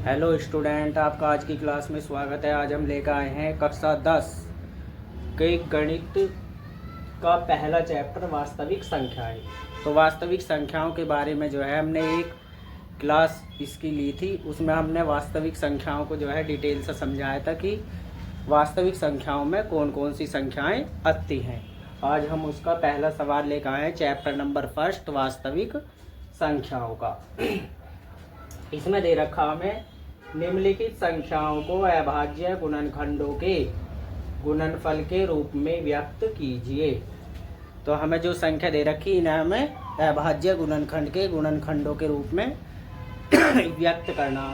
Hello student, आपका आज की क्लास में स्वागत है। आज हम लेकर आए हैं कक्षा 10 के गणित का पहला चैप्टर वास्तविक संख्याएं। तो वास्तविक संख्याओं के बारे में जो है हमने एक क्लास इसकी ली थी, उसमें हमने वास्तविक संख्याओं को जो है डिटेल से समझाया था कि वास्तविक संख्याओं में कौन कौन सी संख्याएं आती हैं। आज हम उसका पहला सवाल लेकर आए हैं, चैप्टर नंबर 1 वास्तविक संख्याओं का। इसमें दे रखा हमें निम्नलिखित संख्याओं को अभाज्य गुणनखंडों के गुणनफल के रूप में व्यक्त कीजिए। तो हमें जो संख्या दे रखी इन्हें हमें अभाज्य गुणनखंड के गुणनखंडों के रूप में व्यक्त करना।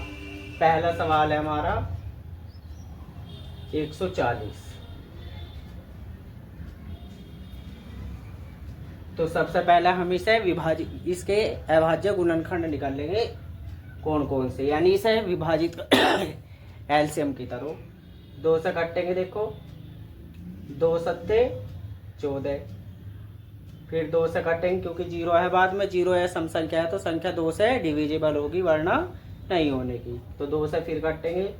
पहला सवाल है हमारा 140। तो सबसे पहले हम इसे इसके अभाज्य गुणनखंड निकाल लेंगे कौन कौन से, यानी इसे विभाजित एलसीएम की तरह 2 से काटेंगे। देखो 2 सत्ते 14, फिर 2 से काटेंगे क्योंकि 0 है, बाद में 0 है सम संख्या है तो संख्या 2 से डिविजिबल होगी वरना नहीं होने की। तो 2 से फिर काटेंगे,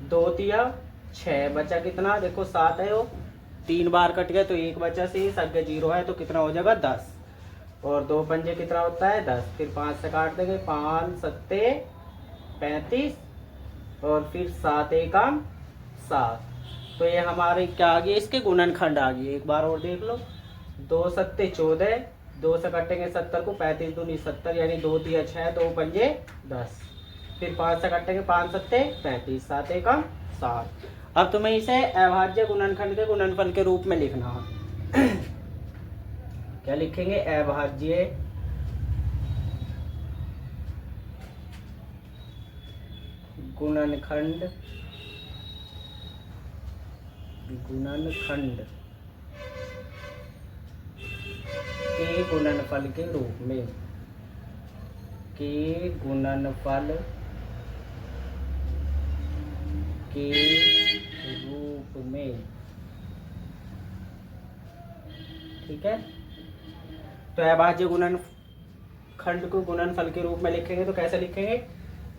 2 तिया 6, बचा कितना, देखो 7 है, वो 3 बार कट गए तो 1 बचा, से संख्या 0 है तो कितना हो जाएगा 10, और 2 पंजे कितना होता है 10, फिर 5 से काट देंगे, 5 सत्ते 35, और फिर 7 एकम 7। तो ये हमारे क्या आ गया, इसके गुणनखंड आ गए। एक बार और देख लो, 2 सत्ते 14, 2 से काटेंगे 70 को, 35 दूनी 70, यानी 2 तिया 6, 2 पंजे 10, फिर 5 से काटेंगे, 5 सत्ते 35, 7 एकम 7। अब तुम्हें इसे अभाज्य गुणनखंड के गुणनफल के रूप में लिखना है। क्या लिखेंगे, अभाज्य गुणनखंड के गुणनफल के रूप में, के गुणनफल के रूप में। ठीक है, तो अभाज्य गुणनखंड को गुणनफल के रूप में लिखेंगे तो कैसे लिखेंगे,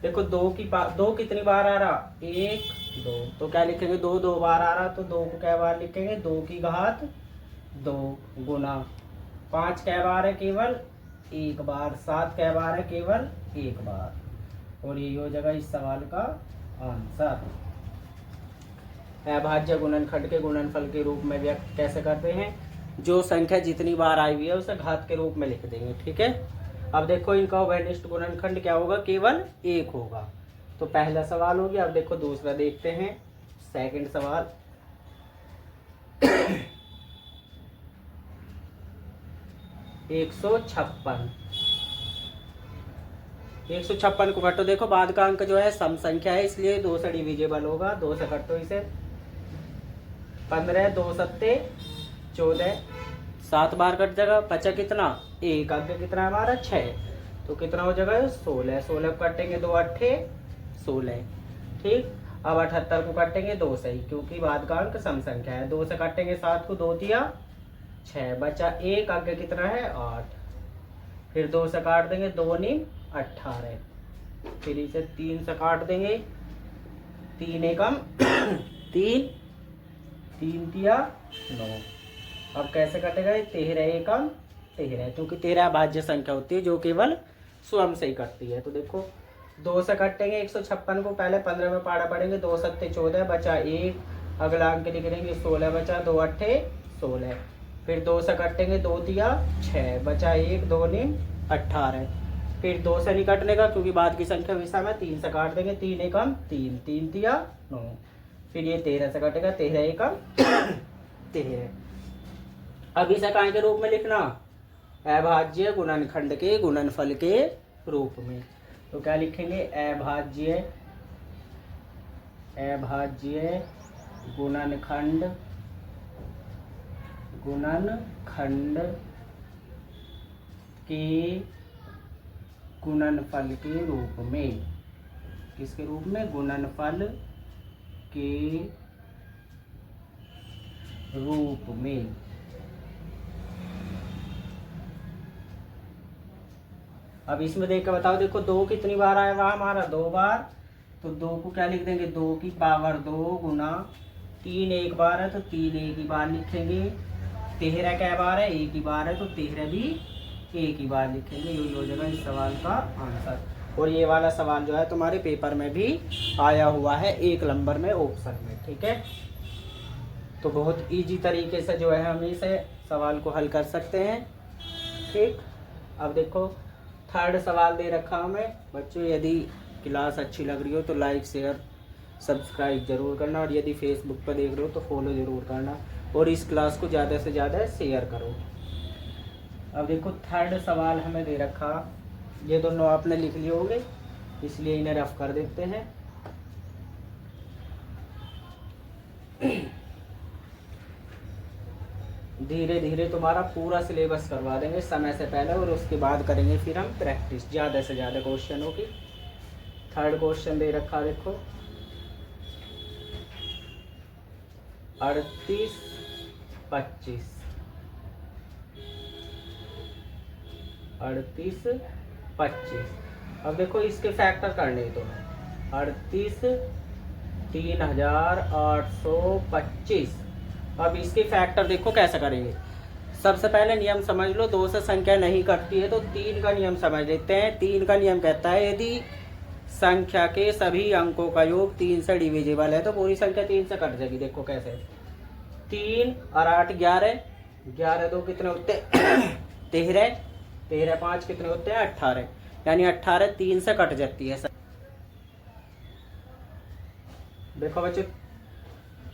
देखो 2 कितनी बार आ रहा, 1 2, तो क्या लिखेंगे, 2 2 बार आ रहा तो 2 को क्या बार लिखेंगे, 2 की घात 2 गुना 5 क्या बार है, केवल 1 बार, 7 क्या बार है, केवल 1 बार, और ये हो जाएगा इस सवाल का आंसर। अभाज्य गुणनखंड के गुणनफल के रूप में व्यक्त कैसे करते हैं, जो संख्या जितनी बार आई हुई है उसे घात के रूप में लिख देंगे। ठीक है, अब देखो इनका उभयनिष्ठ गुणनखंड क्या होगा, केवल 1 होगा। तो पहला सवाल हो गया। अब देखो दूसरा देखते हैं, सेकंड सवाल। 156 को काटो। देखो बाद का अंक जो है सम संख्या है इसलिए 2 से डिविजिबल होगा, 2 से काटो इसे, 15, 2 सत्ते 14, 7 बार कट जाएगा, बचा कितना 1, आगे कितना हमारा 6, तो कितना हो जाएगा 16, 16 को काटेंगे 2 अट्ठे 16। ठीक, अब 78 को काटेंगे 2 से ही क्योंकि बाद का अंक सम संख्या है, 2 से काटेंगे 7 को, 2 तिया 6, बचा 1, आगे कितना है 8, फिर 2 से काट देंगे, 2 नी 18, फिर इसे 3 से काट देंगे, 3 एकम 3, 3 तिया 9। अब कैसे कटेगा, 13 एकम 13, क्योंकि 13 अभाज्य संख्या होती है जो केवल स्वयं से ही कटती है। तो देखो 2 से काटेंगे 156 को, पहले 15 में पाड़ा पड़ेंगे, 2 सत्ते 14, बचा 1, अगला अंक लिख देंगे 16, बचा 2 अट्ठे 16, फिर 2 से काटेंगे, 2 तिया 6, बचा 1, 2 नी 18, फिर 2 से नहीं कटने का क्योंकि बाद की संख्या विषम है, 3 से काट देंगे, 3 एकम 3, 3 तिया 9, फिर ये 13 से कटेगा, 13 एकम 13। अब इसे काय के रूप में लिखना, अभाज्य गुणनखंड के गुणनफल के रूप में। तो क्या लिखेंगे, अभाज्य गुणनखंड के गुणनफल के रूप में, किसके रूप में, गुणनफल के रूप में। अब इसमें देख के बताओ, देखो 2 कितनी बार आया हुआ हमारा 2 बार, तो 2 को क्या लिख देंगे 2 की पावर 2 गुना 3 एक बार है तो 3 एक ही बार लिखेंगे। 13 क्या बार है, एक ही बार है तो 13 भी एक ही बार लिखेंगे। यही हो जाएगा इस सवाल का आंसर। और ये वाला सवाल जो है तुम्हारे पेपर में भी आया हुआ है 1 नंबर में ऑप्शन में, ठीक है। तो बहुत इजी तरीके से जो है हम इसे सवाल को हल कर सकते हैं, ठीक। अब देखो थर्ड सवाल दे रखा हमें बच्चों, यदि क्लास अच्छी लग रही हो तो लाइक शेयर सब्सक्राइब जरूर करना, और यदि फेसबुक पर देख रहे हो तो फॉलो जरूर करना, और इस क्लास को ज़्यादा से ज़्यादा शेयर करो। अब देखो थर्ड सवाल हमें दे रखा, ये दोनों आपने लिख लिए होंगे इसलिए इन्हें रफ कर देते हैं। धीरे धीरे तुम्हारा पूरा सिलेबस करवा देंगे समय से पहले, और उसके बाद करेंगे फिर हम प्रैक्टिस ज़्यादा से ज़्यादा क्वेश्चनों की। थर्ड क्वेश्चन दे रखा देखो 38 25 38 25। अब देखो इसके फैक्टर करने तो 38 3825। अब इसके फैक्टर देखो कैसे करेंगे। सबसे पहले नियम समझ लो, 2 से संख्या नहीं कटती है तो 3 का नियम समझ लेते हैं। 3 का नियम कहता है यदि संख्या के सभी अंकों का योग 3 से डिविजिबल है तो पूरी संख्या 3 से कट जाएगी। देखो कैसे, 3 और 8 11, 11 2 कितने होते हैं 13, 13 5 कितने होते हैं 18, यानी 18 3 से कट जाती है। देखो बच्चों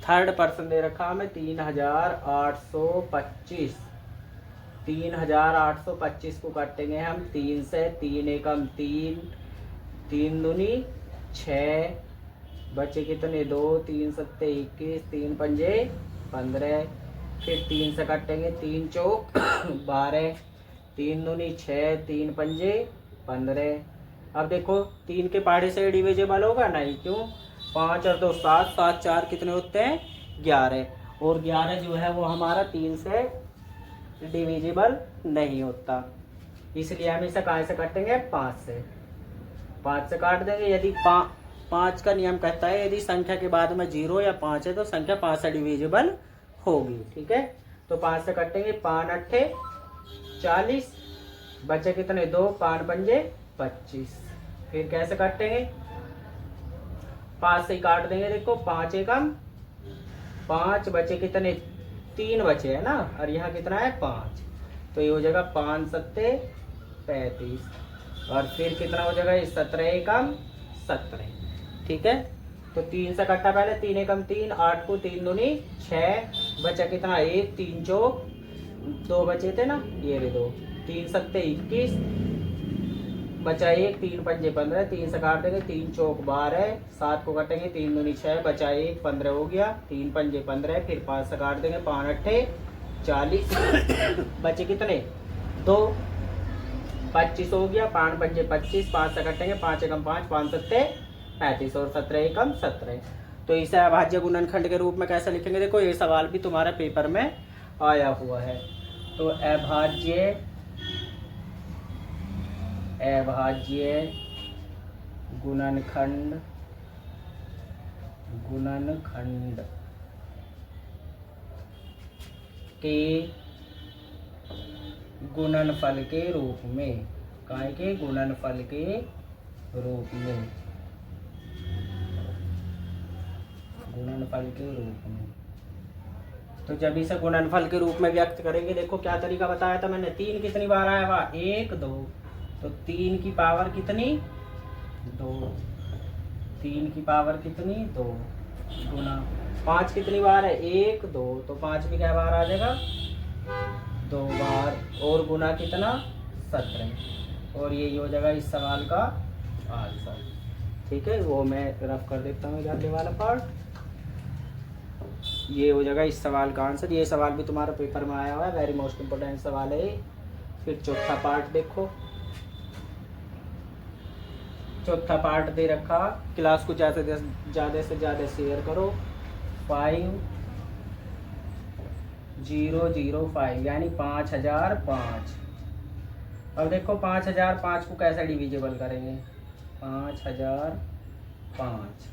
थर्ड पर्सन दे रखा हमें 3825। 3825 को काटेंगे हम 3 से, 3 एकम 3, 3 दूनी 6, बचे कितने 2, 3 सत्ते 21, 3 पंजे 15, फिर 3 से काटेंगे 3 चौक 12, 3 दूनी 6, 3 पंजे 15। अब देखो 3 के पहाड़े से डिविजिबल होगा नहीं, क्यों 5 और 2 7, 7 4 कितने होते हैं 11, और 11 जो है वो हमारा 3 से डिविजिबल नहीं होता, इसलिए हम इसे कहाँ से काटेंगे 5 से। 5 से काट देंगे। यदि 5 का नियम कहता है यदि संख्या के बाद में 0 या 5 है तो संख्या 5 से डिविजिबल होगी, ठीक है। तो 5 से काटेंगे 5 8 40, बचे कितने 2, 5 पंजे 25। फिर कैसे काटेंगे 5 से ही काट देंगे। देखो 5 एकम 5, बचे कितने 3 बचे है ना, और यहाँ कितना है 5, तो ये हो जाएगा 5 सत्ते 35, और फिर कितना हो जाएगा 17 एकम 17, ठीक है। तो 3 से कट्टा पहले 3 एकम 3, 8 को 3 दूनी 6, बचा कितना 1, 3 चौक 2 बचे थे ना, ये रे 2, 3 सत्ते 21, बचा 1, 3 पंजे 15, 3 से काट देंगे 3 चौक 12, 7 को काटेंगे 3 दूनी 6, बचा 1, 15 हो गया, 3 पंजे 15, फिर 5 से काट देंगे 5 8 40, बचे कितने 2, 25 हो गया, 5 पंजे 25, 5 से काटेंगे 5 एकम 5, 5 सत्ते 35, और 17 एकम 17। तो इसे अभाज्य गुणनखंड के रूप में कैसे लिखेंगे, देखो ये सवाल भी तुम्हारे पेपर में आया हुआ है। तो अभाज्य गुणनखंड के गुणनफल के रूप में, काय के गुणनफल के रूप में, गुणनफल के रूप में। तो जब इसे गुणनफल के रूप में व्यक्त करेंगे, देखो क्या तरीका बताया था मैंने, 3 कितनी बार आया हुआ 1 2, तो 3 की पावर कितनी 2, 3 की पावर कितनी 2, गुना 5 कितनी बार है 1 2, तो 5 भी क्या बार आ जाएगा 2 बार, और गुना कितना 17, और यही हो जाएगा इस सवाल का आंसर, ठीक है। वो मैं रफ कर देता हूँ आगे वाला पार्ट, ये हो जाएगा इस सवाल का आंसर। ये सवाल भी तुम्हारा पेपर में आया हुआ है, वेरी मोस्ट इम्पोर्टेंट सवाल है। फिर चौथा पार्ट देखो, चौथा पार्ट दे रखा, क्लास को ज़्यादा से ज़्यादा शेयर करो। 5005 यानी 5005, अब देखो 5005 को कैसे डिविजिबल करेंगे। 5005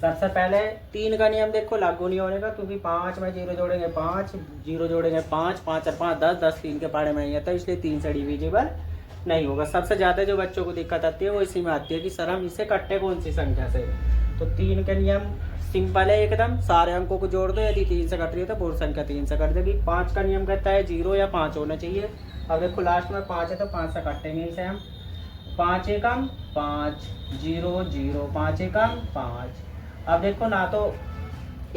सबसे पहले 3 का नियम देखो लागू नहीं होने का, क्योंकि 5 में 0 जोड़ेंगे 5, 0 जोड़ेंगे 5, 5 और 5 10, 10 3 के पहाड़े में नहीं आता, इसलिए 3 से डिविजिबल नहीं होगा। सबसे ज़्यादा जो बच्चों को दिक्कत आती है वो इसी में आती है कि सर हम इसे कट्टे कौन सी संख्या से। तो 3 का नियम सिंपल है एकदम, सारे अंकों को जोड़ दो, यदि 3 से कट रही है तो पूर्ण संख्या 3 से कट देगी। 5 का नियम कहता है 0 या 5 होना चाहिए। अब देखो लास्ट में 5 है तो 5 से काटेंगे इसे हम। 5 एकम 5, 0 0, 5 एकम 5। अब देखो ना तो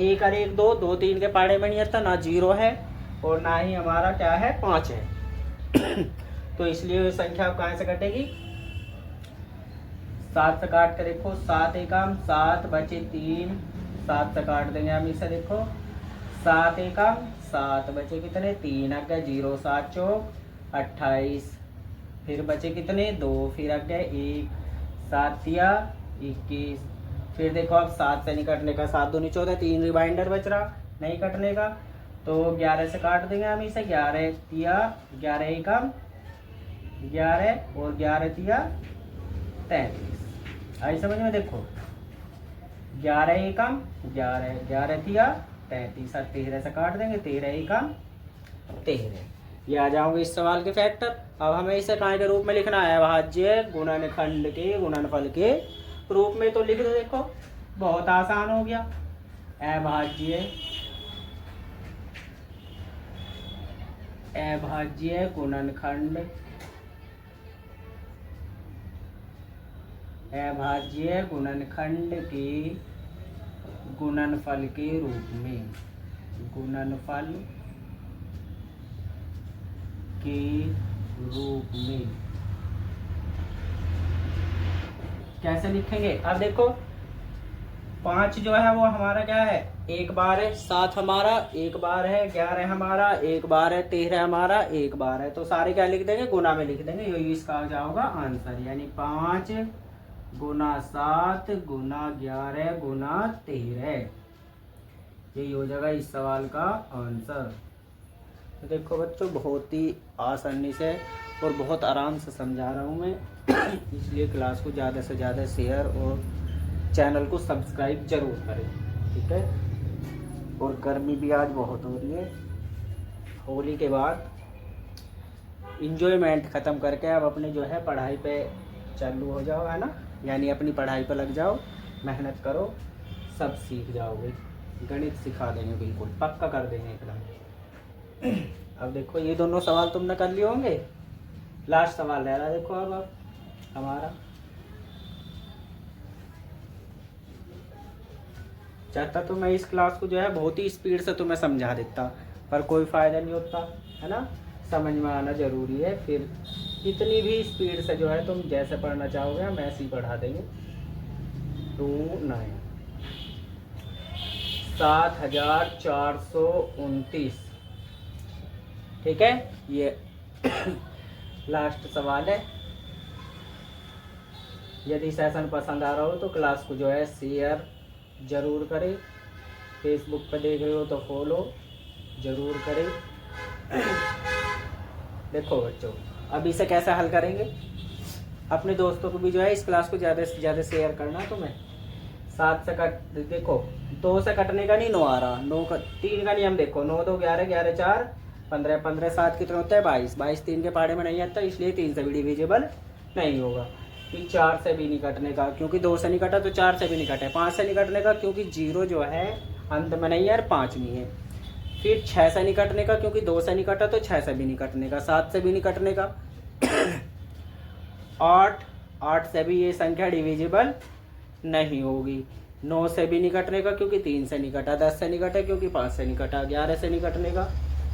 1 और 1 2, 2 3 के पहाड़े में नहीं आता, ना 0 है और ना ही हमारा क्या है 5 है। तो इसलिए ये संख्या कहाँ से कटेगी, 7 से काट कर देखो। 7 एकम 7 बचे 3, 7 से काट देंगे हम इसे। देखो 7 एकम 7 बचे कितने 3, आ गया 0, 7 चौक 28, फिर बचे कितने 2, फिर आ गया 1, 7 या 21। फिर देखो अब 7 से नहीं कटने का, 7 दूनी 14, 3 रिमाइंडर बच रहा नहीं कटने का, तो 11 से काट देंगे हम इसे। 11 तिया 11 एकम 11 और 11 तिया 33। आई समझ में। देखो 11 एकम 11, 11 तिया 33 और 13 से काट देंगे, 13 एकम 13। ये आ जाओगे इस सवाल के फैक्टर। अब हमें इसे काय के रूप में लिखना है, अभाज्य गुणनखंड के गुणनफल के रूप में। तो लिख दो, देखो बहुत आसान हो गया। अभाज्य गुणनखंड, अभाज्य गुणनखंड के गुणनफल के रूप में, गुणनफल के रूप में कैसे लिखेंगे। अब देखो 5 जो है वो हमारा क्या है, एक बार है। 7 हमारा एक बार है। 11 हमारा एक बार है। 13 हमारा एक बार है। तो सारे क्या लिख देंगे, गुना में लिख देंगे। यही इसका आ जाएगा आंसर, यानी 5 गुना 7 गुना 11 गुना 13। यही हो जाएगा इस सवाल का आंसर। तो देखो बच्चों बहुत ही आसानी से और बहुत आराम से समझा रहा हूँ मैं, इसलिए क्लास को ज़्यादा से ज़्यादा शेयर और चैनल को सब्सक्राइब जरूर करें, ठीक है। और गर्मी भी आज बहुत हो रही है। होली के बाद इंजॉयमेंट ख़त्म करके अब अपने जो है पढ़ाई पे चालू हो जाओ, है ना, यानी अपनी पढ़ाई पे लग जाओ, मेहनत करो, सब सीख जाओगे। गणित सिखा देंगे, बिल्कुल पक्का कर देंगे एकदम। अब देखो ये दोनों सवाल तुमने कर लिए होंगे, लास्ट सवाल रह रहा है। देखो अब हमारा चाहता तो मैं इस क्लास को जो है बहुत ही स्पीड से तुम्हें समझा देता, पर कोई फ़ायदा नहीं होता, है ना। समझ में आना ज़रूरी है। फिर कितनी भी स्पीड से जो है तुम जैसे पढ़ना चाहोगे हम ऐसे ही पढ़ा देंगे। 29 7429, ठीक है। ये लास्ट सवाल है। यदि सेशन पसंद आ रहा हो तो क्लास को जो है शेयर ज़रूर करें। फेसबुक पर देख रहे हो तो फॉलो ज़रूर करें। देखो बच्चों अब इसे कैसे हल करेंगे, अपने दोस्तों को भी जो है इस क्लास को ज़्यादा से ज़्यादा शेयर करना। तुम्हें 7 से कट, देखो 2 से कटने का नहीं 9 आ रहा, 9 का 3 का नियम देखो, 9 2 11, 11 4 15, 15 7 कितना होता है 22, 22 3 के पहाड़े में नहीं आता, इसलिए 3 से भी डिविजिबल नहीं होगा। फिर 4 से भी नहीं कटने का, क्योंकि 2 से नहीं कटा तो 4 से भी नहीं कटा है। 5 से नहीं कटने का, क्योंकि 0 जो है अंत में नहीं है और 5 में है। फिर 6 से नहीं कटने का, क्योंकि 2 से नहीं कटा तो 6 से भी नहीं कटने का। 7 से भी नहीं कटने का। 8 से भी ये संख्या डिविजिबल नहीं होगी। 9 से भी नहीं कटने का, क्योंकि 3 से नहीं कटा। 10 से नहीं कटा, क्योंकि 5 से नहीं कटा। 11 से नहीं कटने का,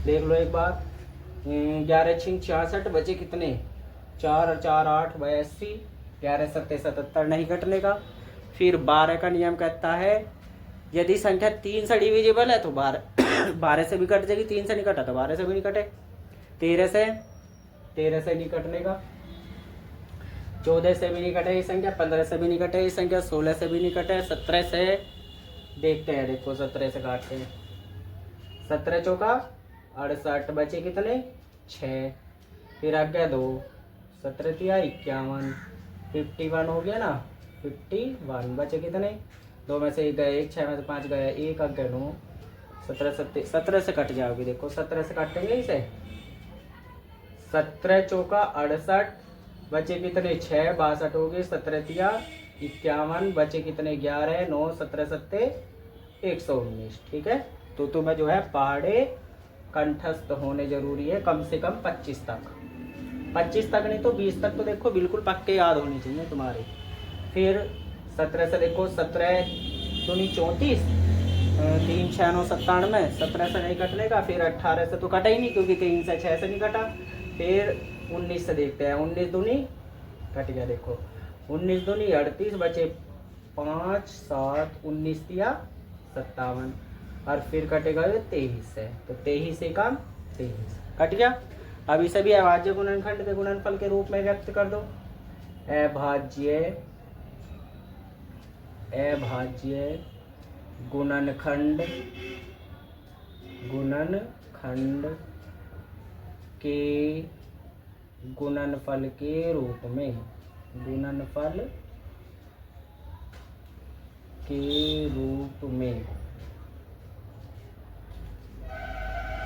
देख लो एक बार, 11 6 66 बचे कितने 4 और 4 8 82, 11 7 77 नहीं कटने का। फिर 12 का नियम कहता है यदि संख्या 3 से डिविजिबल है तो 12 से भी कट जाएगी। 3 से नहीं कटा तो 12 से भी नहीं कटे। 13 से नहीं कटने का। 14 से भी नहीं कटे ये संख्या। 15 से भी नहीं कटे ये संख्या। 16 से भी नहीं कटे। 17 से देखते हैं, देखो 17 से काटते हैं। 17 चौका 68 बचे कितने 6। फिर आगे 2, 17 तिया 51, 51 हो गया ना, 51 बचे कितने, 2 में से 1 गए, 1 6 में से 5 गए, 1 आगे 9, 17 से कट जाओगे, देखो 17 से काटेंगे इसे, 17 चौका 68, बचे कितने 6, 62 हो गए, 17 तिया 51, बचे कितने 11, 9, 17 सत्ते 119। ठीक है, तो तुम्हें जो है पहाड़े कंठस्थ होने जरूरी है, कम से कम 25 तक, 25 तक नहीं तो 20 तक तो देखो बिल्कुल पक्के याद होनी चाहिए तुम्हारे। फिर 17 से देखो, 17 दूनी 34, 3 6 9 97, 17 से नहीं कटने का, फिर 18 से तो कटा ही नहीं क्योंकि 3 से 6 से नहीं कटा। फिर 19 से देखते हैं, 19 दूनी कट गया, देखो 19 दूनी 38, बचे 5 7, 19 तिया 57, और फिर कटेगा ये 23 से, तो 23 से कम 23 कट गया। अब इसे भी अभाज्य गुणनखंड के गुणनफल के रूप में व्यक्त कर दो। अभाज्य गुणनखंड के गुणनफल के रूप में,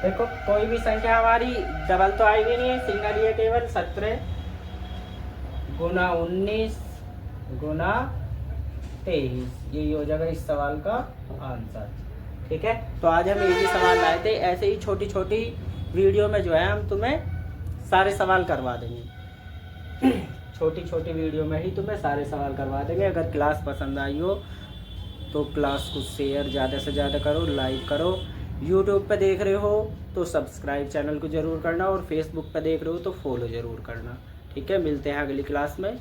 देखो कोई भी संख्या हमारी डबल तो आई भी नहीं है, सिंगल ही है केवल। 17 गुना 19 गुना 23, यही हो जाएगा इस सवाल का आंसर। ठीक है, तो आज हम एक ही सवाल लाए थे, ऐसे ही छोटी छोटी वीडियो में जो है हम तुम्हें सारे सवाल करवा देंगे। छोटी छोटी वीडियो में ही तुम्हें सारे सवाल करवा देंगे। अगर क्लास पसंद आई हो तो क्लास को शेयर ज़्यादा से ज़्यादा करो, लाइक करो। यूट्यूब पे देख रहे हो तो सब्सक्राइब चैनल को ज़रूर करना, और फेसबुक पे देख रहे हो तो फॉलो ज़रूर करना। ठीक है, मिलते हैं अगली क्लास में।